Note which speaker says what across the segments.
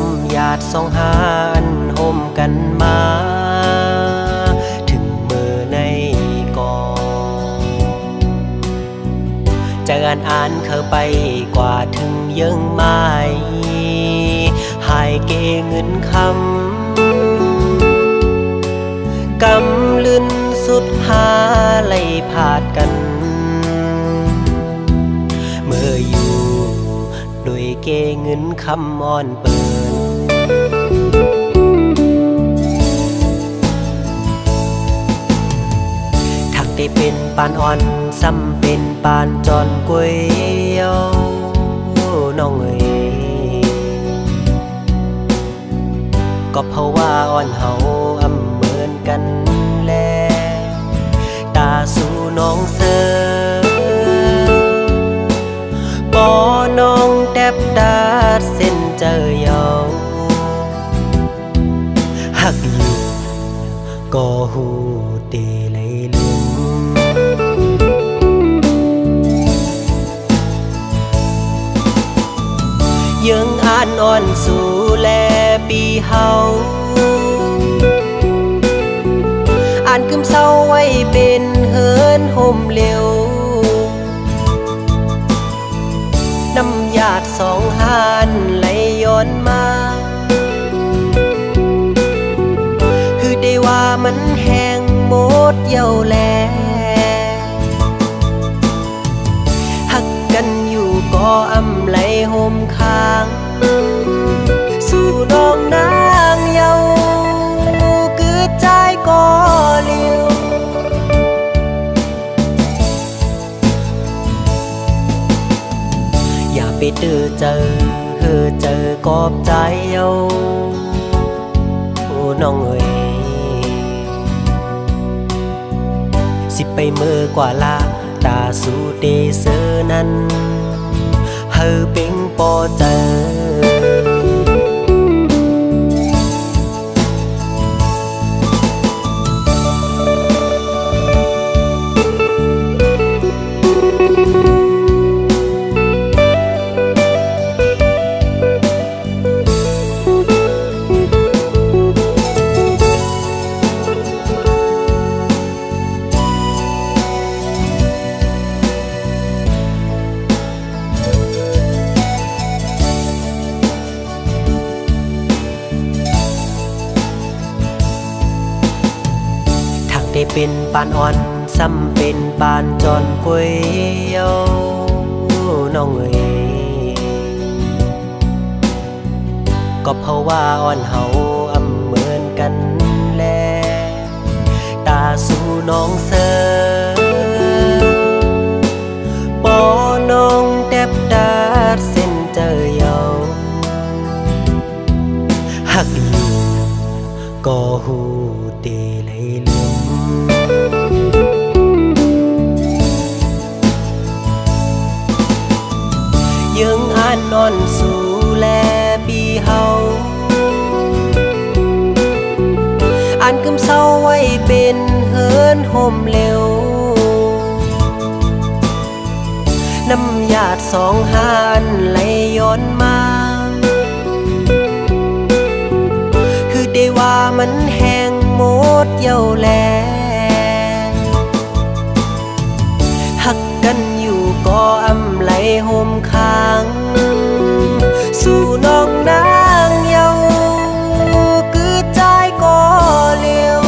Speaker 1: น้ำหยาดสองหานห่มกันมาถึงมือในก่อนจะอ่านเข้าไปกว่าถึงยังไม่หายเกเงินคำกำลื่นสุดหาไล่ผาดกันเมื่ออยู่โดยเกเงินคำอ่อนเปิดถักได้เป็นปานอ่อนซ้ำเป็นปานจอนกวยเย้าน้องเอ๋ยก็เพราะว่าอ่อนเฮาอำเหมือนกันแลตาสู่น้องเสือปอน้องแทบดาดเส้นเจอเยาหักอยู่ก็หูเตเลยลืมยังอ่านอ่อนสู่แลปีเฮาอ่านกึมเศร้าไว้เป็นเฮินห่มเร็วน้ำหยาดสองหานไหลย้อนมาคือได้ว่ามันแห้งหมดเย้าแลหักกันอยู่ก็อำไหลห่มค้างสู่น้องนางเยาคือใจก็เลี้ยวอย่าไปเจอๆกอบใจเยาโอ้น้องเอ๋ยสิไปเมื่อกว่าลาตาสู่เดเซอนั้นเฮอเป็งปอเจอได้เป็นปานอ่อนซ้ำเป็นปานจอนกวยเย้าน้องเอ๋ยก็เพราะว่าอ่อนเฮาอำเหมือนกันแลตาสู่น้องเสือปอน้องแทบดาดเส้นเจอเย้าหักอยู่ก็หูเตเลยลืมยังอ่านนอนสู่แลปีเฮาอ่านกึมเศร้าไว้เป็นเฮินห่มเร็วน้ำหยาดสองหานไหลย้อนมาคือได้ว่ามันแห้งหมดเย้าแลหักกันอยู่ก็อำไหลห่มค้างสู่น้องนางเยาคือใจก็เลี้ยว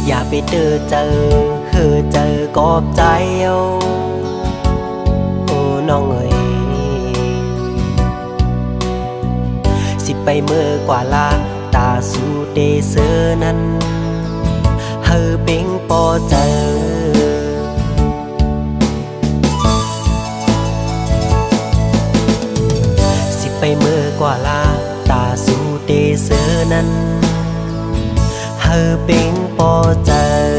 Speaker 1: อย่าไปเจอกอบใจเยาโอ้น้องเอ๋ยสิไปเมื่อกว่าลาตาสู่เดเซอนั้นเฮอเป็งปอเจอสิไปเมื่อกว่าลาตาสู่เดเซอนั้นเฮอเป็งปอเจอ